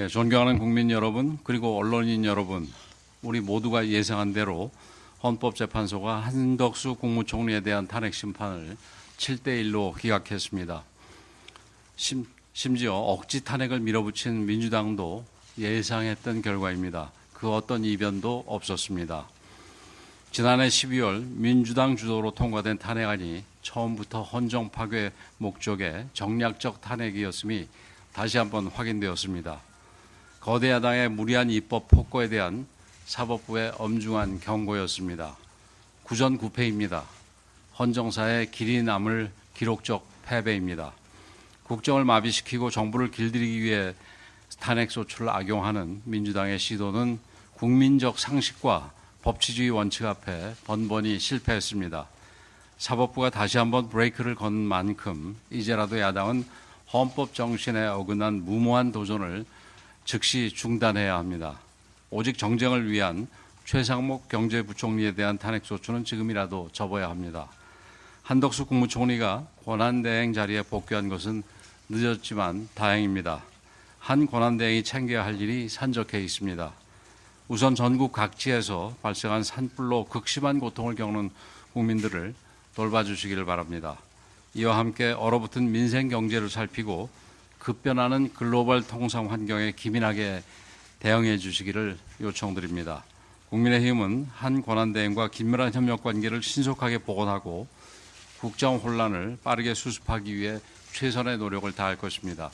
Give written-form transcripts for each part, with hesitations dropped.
존경하는 국민 여러분, 그리고 언론인 여러분, 우리 모두가 예상한 대로 헌법재판소가 한덕수 국무총리에 대한 탄핵 심판을 7대1로 기각했습니다. 심지어 억지 탄핵을 밀어붙인 민주당도 예상했던 결과입니다. 그 어떤 이변도 없었습니다. 지난해 12월 민주당 주도로 통과된 탄핵안이 처음부터 헌정 파괴 목적의 정략적 탄핵이었음이 다시 한번 확인되었습니다. 거대 야당의 무리한 입법 폭거에 대한 사법부의 엄중한 경고였습니다. 구전구패입니다. 헌정사의 길이 남을 기록적 패배입니다. 국정을 마비시키고 정부를 길들이기 위해 탄핵소추를 악용하는 민주당의 시도는 국민적 상식과 법치주의 원칙 앞에 번번이 실패했습니다. 사법부가 다시 한번 브레이크를 건 만큼 이제라도 야당은 헌법 정신에 어긋난 무모한 도전을 즉시 중단해야 합니다. 오직 정쟁을 위한 최상목 경제부총리에 대한 탄핵소추는 지금이라도 접어야 합니다. 한덕수 국무총리가 권한대행 자리에 복귀한 것은 늦었지만 다행입니다. 한 권한대행이 챙겨야 할 일이 산적해 있습니다. 우선 전국 각지에서 발생한 산불로 극심한 고통을 겪는 국민들을 돌봐주시기를 바랍니다. 이와 함께 얼어붙은 민생 경제를 살피고 급변하는 글로벌 통상 환경에 기민하게 대응해 주시기를 요청드립니다. 국민의힘은 한 권한대행과 긴밀한 협력 관계를 신속하게 복원하고 국정 혼란을 빠르게 수습하기 위해 최선의 노력을 다할 것입니다.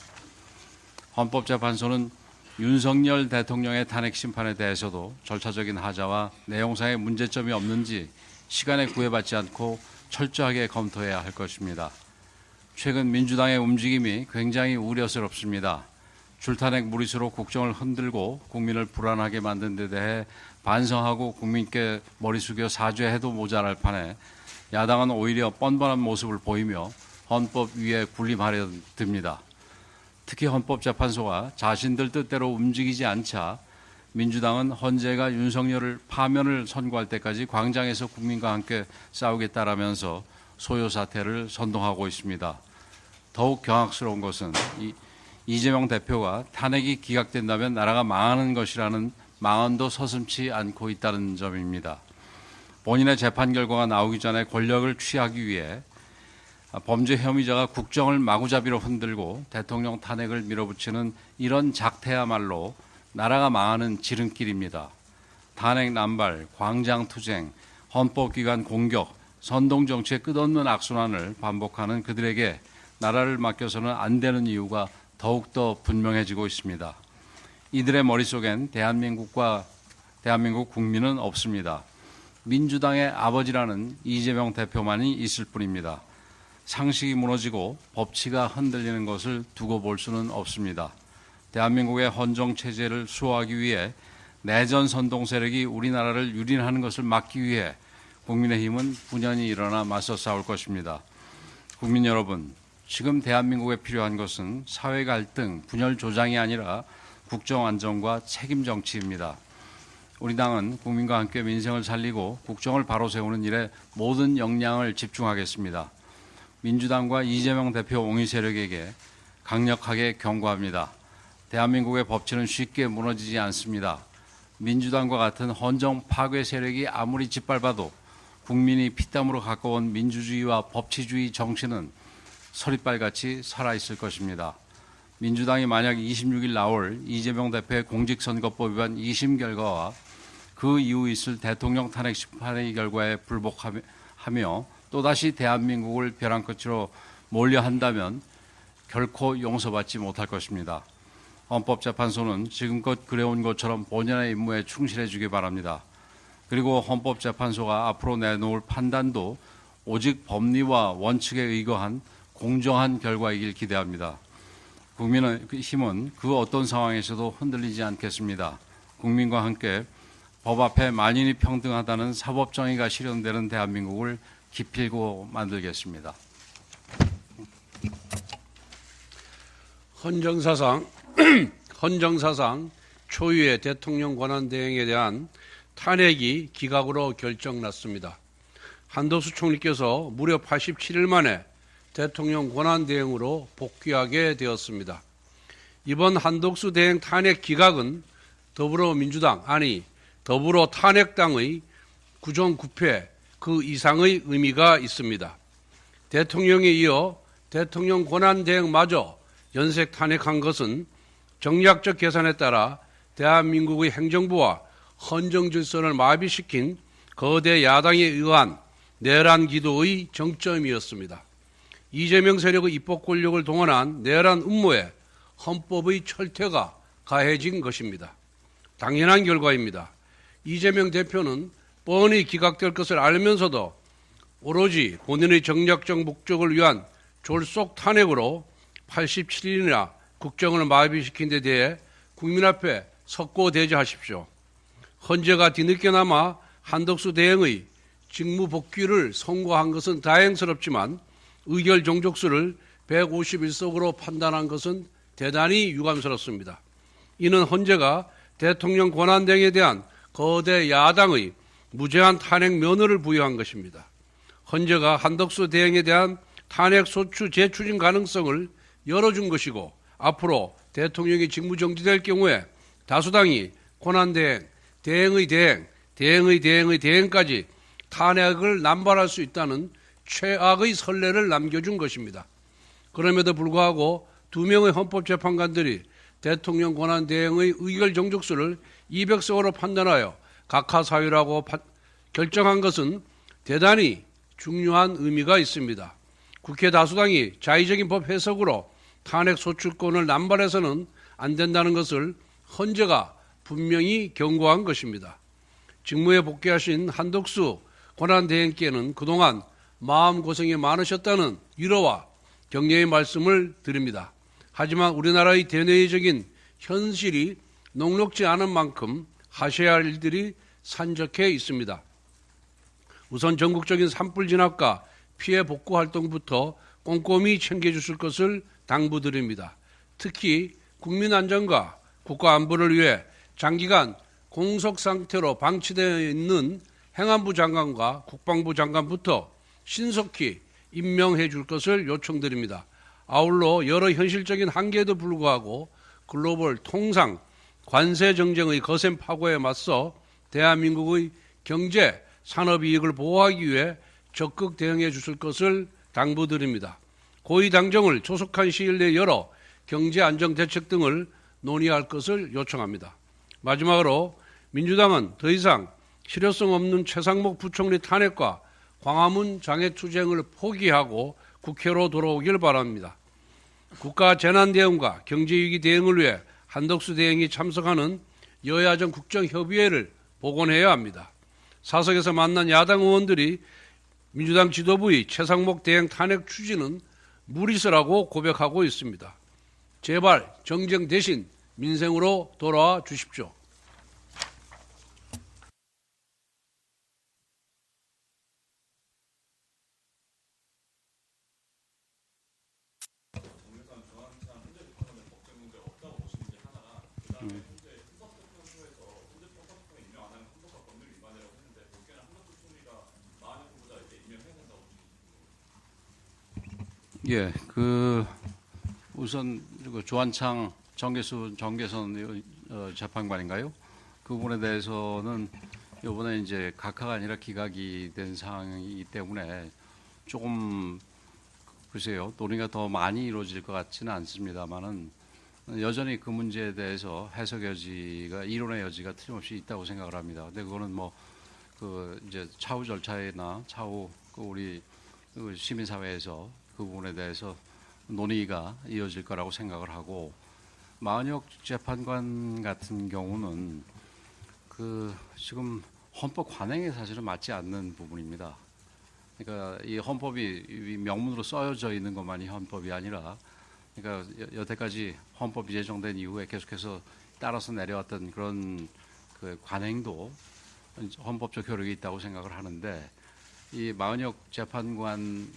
헌법재판소는 윤석열 대통령의 탄핵 심판에 대해서도 절차적인 하자와 내용상의 문제점이 없는지 시간에 구애받지 않고 철저하게 검토해야 할 것입니다. 최근 민주당의 움직임이 굉장히 우려스럽습니다. 줄탄핵 무리수로 국정을 흔들고 국민을 불안하게 만든 데 대해 반성하고 국민께 머리 숙여 사죄해도 모자랄 판에 야당은 오히려 뻔뻔한 모습을 보이며 헌법 위에 군림하려 듭니다. 특히 헌법재판소가 자신들 뜻대로 움직이지 않자 민주당은 헌재가 윤석열을 파면을 선고할 때까지 광장에서 국민과 함께 싸우겠다라면서 소요 사태를 선동하고 있습니다. 더욱 경악스러운 것은 이재명 대표가 탄핵이 기각된다면 나라가 망하는 것이라는 망언도 서슴지 않고 있다는 점입니다. 본인의 재판 결과가 나오기 전에 권력을 취하기 위해 범죄 혐의자가 국정을 마구잡이로 흔들고 대통령 탄핵을 밀어붙이는 이런 작태야말로 나라가 망하는 지름길입니다. 탄핵 남발, 광장투쟁, 헌법기관 공격, 선동정치의 끝없는 악순환을 반복하는 그들에게 나라를 맡겨서는 안 되는 이유가 더욱더 분명해지고 있습니다. 이들의 머릿속엔 대한민국 국민은 없습니다. 민주당의 아버지라는 이재명 대표만이 있을 뿐입니다. 상식이 무너지고 법치가 흔들리는 것을 두고 볼 수는 없습니다. 대한민국의 헌정체제를 수호하기 위해 내전 선동 세력이 우리나라를 유린하는 것을 막기 위해 국민의힘은 분연히 일어나 맞서 싸울 것입니다. 국민 여러분, 지금 대한민국에 필요한 것은 사회 갈등, 분열 조장이 아니라 국정 안정과 책임 정치입니다. 우리 당은 국민과 함께 민생을 살리고 국정을 바로 세우는 일에 모든 역량을 집중하겠습니다. 민주당과 이재명 대표 옹의 세력에게 강력하게 경고합니다. 대한민국의 법치는 쉽게 무너지지 않습니다. 민주당과 같은 헌정 파괴 세력이 아무리 짓밟아도 국민이 피땀으로 가까운 민주주의와 법치주의 정치는 서리빨같이 살아있을 것입니다. 민주당이 만약 26일 나올 이재명 대표의 공직선거법 위반 2심 결과와 그 이후 있을 대통령 탄핵 심판의 결과에 불복하며 또다시 대한민국을 벼랑 끝으로 몰려 한다면 결코 용서받지 못할 것입니다. 헌법재판소는 지금껏 그래온 것처럼 본연의 임무에 충실해 주기 바랍니다. 그리고 헌법재판소가 앞으로 내놓을 판단도 오직 법리와 원칙에 의거한 공정한 결과이길 기대합니다. 국민의힘은 그 어떤 상황에서도 흔들리지 않겠습니다. 국민과 함께 법 앞에 만인이 평등하다는 사법정의가 실현되는 대한민국을 기필고 만들겠습니다. 헌정사상 초유의 대통령 권한대행에 대한 탄핵이 기각으로 결정났습니다. 한덕수 총리께서 무려 87일 만에 대통령 권한대행으로 복귀하게 되었습니다. 이번 한덕수 대행 탄핵 기각은 더불어민주당, 아니 더불어 탄핵당의 구정구패 그 이상의 의미가 있습니다. 대통령에 이어 대통령 권한대행마저 연색 탄핵한 것은 정략적 계산에 따라 대한민국의 행정부와 헌정 질서를 마비시킨 거대 야당에 의한 내란 기도의 정점이었습니다. 이재명 세력의 입법 권력을 동원한 내란 음모에 헌법의 철퇴가 가해진 것입니다. 당연한 결과입니다. 이재명 대표는 뻔히 기각될 것을 알면서도 오로지 본인의 정략적 목적을 위한 졸속 탄핵으로 87일이나 국정을 마비시킨 데 대해 국민 앞에 석고대죄하십시오. 헌재가 뒤늦게나마 한덕수 대행의 직무 복귀를 선고한 것은 다행스럽지만 의결 종족수를 151석으로 판단한 것은 대단히 유감스럽습니다. 이는 헌재가 대통령 권한대행에 대한 거대 야당의 무제한 탄핵 면허를 부여한 것입니다. 헌재가 한덕수 대행에 대한 탄핵 소추 재추진 가능성을 열어준 것이고 앞으로 대통령이 직무정지될 경우에 다수당이 권한대행, 대행의 대행, 대행의 대행의 대행까지 탄핵을 남발할 수 있다는 최악의 선례를 남겨준 것입니다. 그럼에도 불구하고 2명의 헌법재판관들이 대통령 권한대행의 의결 정족수를 200석으로 판단하여 각하사유라고 결정한 것은 대단히 중요한 의미가 있습니다. 국회 다수당이 자의적인 법 해석으로 탄핵 소추권을 남발해서는 안 된다는 것을 헌재가 분명히 경고한 것입니다. 직무에 복귀하신 한덕수 권한대행께는 그동안 마음고생이 많으셨다는 위로와 격려의 말씀을 드립니다. 하지만 우리나라의 대내적인 현실이 녹록지 않은 만큼 하셔야 할 일들이 산적해 있습니다. 우선 전국적인 산불 진압과 피해 복구 활동부터 꼼꼼히 챙겨주실 것을 당부드립니다. 특히 국민 안전과 국가 안보를 위해 장기간 공석 상태로 방치되어 있는 행안부 장관과 국방부 장관부터 신속히 임명해 줄 것을 요청드립니다. 아울러 여러 현실적인 한계에도 불구하고 글로벌 통상 관세 정쟁의 거센 파고에 맞서 대한민국의 경제, 산업 이익을 보호하기 위해 적극 대응해 주실 것을 당부드립니다. 고위 당정을 조속한 시일 내에 열어 경제 안정 대책 등을 논의할 것을 요청합니다. 마지막으로 민주당은 더 이상 실효성 없는 최상목 부총리 탄핵과 광화문 장애투쟁을 포기하고 국회로 돌아오길 바랍니다. 국가 재난대응과 경제위기 대응을 위해 한덕수 대행이 참석하는 여야정 국정협의회를 복원해야 합니다. 사석에서 만난 야당 의원들이 민주당 지도부의 최상목 대행 탄핵 추진은 무리수라고 고백하고 있습니다. 제발 정쟁 대신 민생으로 돌아와 주십시오. 예, 우선 조한창 정계선 재판관인가요? 그 부분에 대해서는 이번에 이제 각하가 아니라 기각이 된 상황이기 때문에 조금 글쎄요, 논의가 더 많이 이루어질 것 같지는 않습니다만은 여전히 그 문제에 대해서 해석 여지가 이론의 여지가 틀림없이 있다고 생각을 합니다. 근데 그거는 이제 차후 절차나 차후 우리 시민사회에서 그 부분에 대해서 논의가 이어질 거라고 생각을 하고, 마은혁 재판관 같은 경우는 지금 헌법 관행에 사실은 맞지 않는 부분입니다. 그러니까 이 헌법이 명문으로 써져 있는 것만이 헌법이 아니라, 그러니까 여태까지 헌법이 제정된 이후에 계속해서 따라서 내려왔던 그런 그 관행도 헌법적 효력이 있다고 생각을 하는데, 이 마은혁 재판관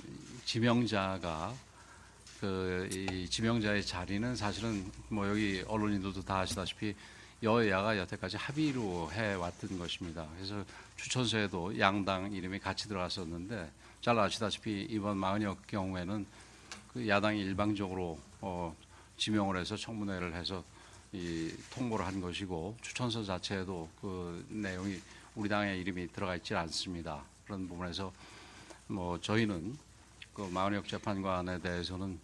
지명자가 이 지명자의 자리는 사실은 여기 언론인들도 다 아시다시피 여야가 여태까지 합의로 해왔던 것입니다. 그래서 추천서에도 양당 이름이 같이 들어갔었는데, 잘 아시다시피 이번 마은혁 경우에는 그 야당이 일방적으로 지명을 해서 청문회를 해서 이 통보를 한 것이고 추천서 자체에도 그 내용이 우리 당의 이름이 들어가 있지 않습니다. 그런 부분에서 뭐 저희는 그 마은혁 재판관에 대해서는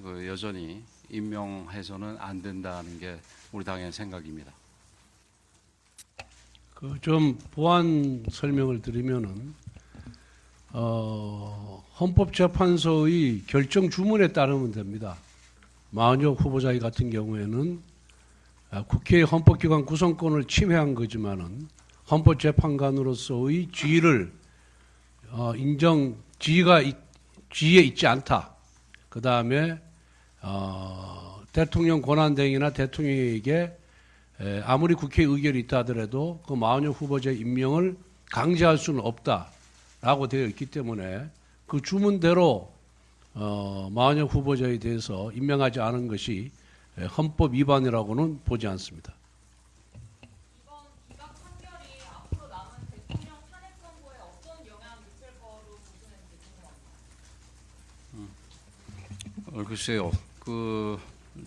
그 여전히 임명해서는 안 된다는 게 우리 당의 생각입니다. 그 좀 보완 설명을 드리면은 헌법재판소의 결정 주문에 따르면 됩니다. 마은혁 후보자 같은 경우에는 국회의 헌법기관 구성권을 침해한 거지만은 헌법재판관으로서의 지위를 지위에 있지 않다. 그 다음에 대통령 권한대행이나 대통령에게 아무리 국회 의결이 있다 하더라도 그 마은혁 후보자의 임명을 강제할 수는 없다라고 되어 있기 때문에 그 주문대로 마은혁 후보자에 대해서 임명하지 않은 것이 헌법 위반이라고는 보지 않습니다. 이번 기각 판결이 앞으로 남은 대통령 탄핵 선고에 어떤 영향을 미칠 거로 보시는지 궁금합니다. 글쎄요.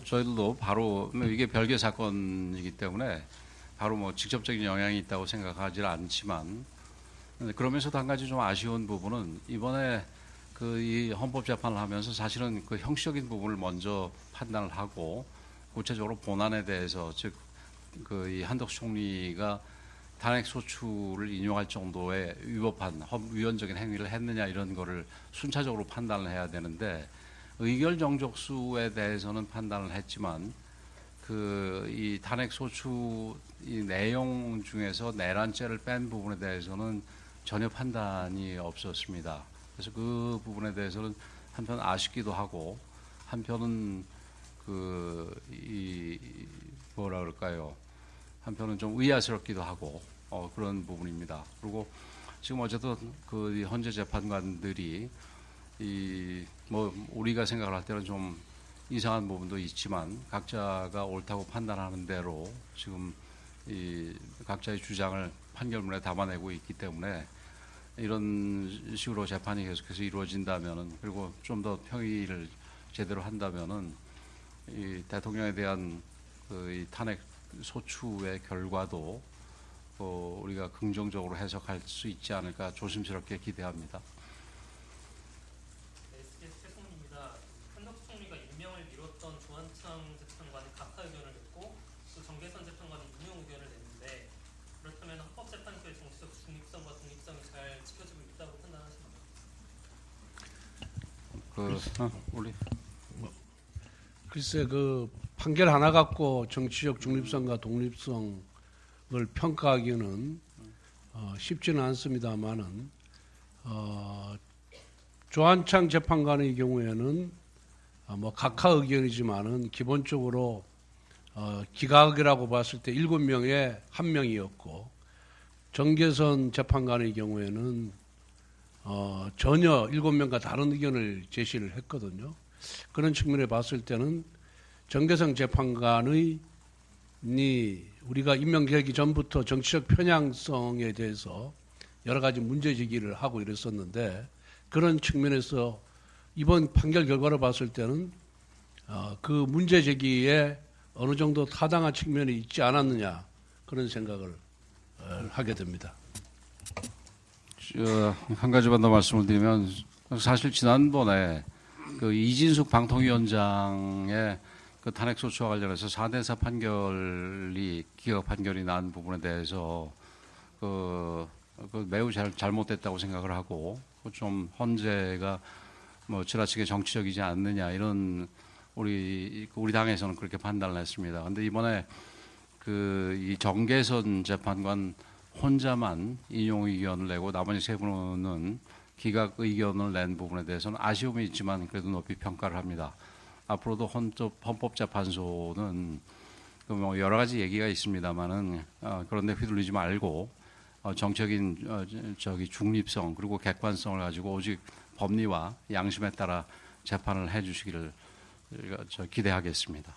저희들도 바로 이게 별개 사건이기 때문에 바로 뭐 직접적인 영향이 있다고 생각하지는 않지만 그러면서도 한 가지 좀 아쉬운 부분은 이번에 이 헌법 재판을 하면서 사실은 그 형식적인 부분을 먼저 판단을 하고 구체적으로 본안에 대해서 즉 이 한덕수 총리가 탄핵 소추를 인용할 정도의 위법한 위헌적인 행위를 했느냐 이런 거를 순차적으로 판단을 해야 되는데 의결 정족수에 대해서는 판단을 했지만 이 탄핵 소추 이 내용 중에서 내란죄를 뺀 부분에 대해서는 전혀 판단이 없었습니다. 그래서 그 부분에 대해서는 한편 아쉽기도 하고 한편은 뭐라 그럴까요? 한편은 좀 의아스럽기도 하고 그런 부분입니다. 그리고 지금 어쨌든 이 헌재 재판관들이 뭐 우리가 생각을 할 때는 좀 이상한 부분도 있지만 각자가 옳다고 판단하는 대로 지금 각자의 주장을 판결문에 담아내고 있기 때문에 이런 식으로 재판이 계속해서 이루어진다면은 그리고 좀 더 평의를 제대로 한다면은 이 대통령에 대한 이 탄핵 소추의 결과도 우리가 긍정적으로 해석할 수 있지 않을까 조심스럽게 기대합니다. 최성입니다. 한덕수 총리가 임명을 미뤘던 조한창 재판관이 각하 의견을 냈고 또 정계선 재판관이 임용 의견을 냈는데 그렇다면 헌법재판소의 정치적 중립성과 독립성이 잘 지켜지고 있다고 판단하십니까? 글쎄 그 판결 하나 갖고 정치적 중립성과 독립성을 평가하기는 쉽지는 않습니다만은 조한창 재판관의 경우에는 뭐 각하 의견이지만은 기본적으로 기각이라고 봤을 때 7명에 1명이었고 정계선 재판관의 경우에는 전혀 7명과 다른 의견을 제시를 했거든요. 그런 측면에 봤을 때는 정계선 재판관의 우리가 임명되기 전부터 정치적 편향성에 대해서 여러 가지 문제 제기를 하고 이랬었는데 그런 측면에서 이번 판결 결과를 봤을 때는 그 문제 제기에 어느 정도 타당한 측면이 있지 않았느냐 그런 생각을 하게 됩니다. 한 가지만 더 말씀을 드리면 사실 지난번에 이진숙 방통위원장의 탄핵 소추와 관련해서 4대4 판결이 기각 판결이 난 부분에 대해서 매우 잘못됐다고 생각을 하고 좀 헌재가 뭐 지나치게 정치적이지 않느냐 이런 우리 당에서는 그렇게 판단을 했습니다. 그런데 이번에 이 정계선 재판관 혼자만 인용 의견을 내고 나머지 세 분은 기각 의견을 낸 부분에 대해서는 아쉬움이 있지만 그래도 높이 평가를 합니다. 앞으로도 헌법재판소는 뭐 여러 가지 얘기가 있습니다만은 그런데 휘둘리지 말고 정적인 중립성 그리고 객관성을 가지고 오직 법리와 양심에 따라 재판을 해주시기를 기대하겠습니다.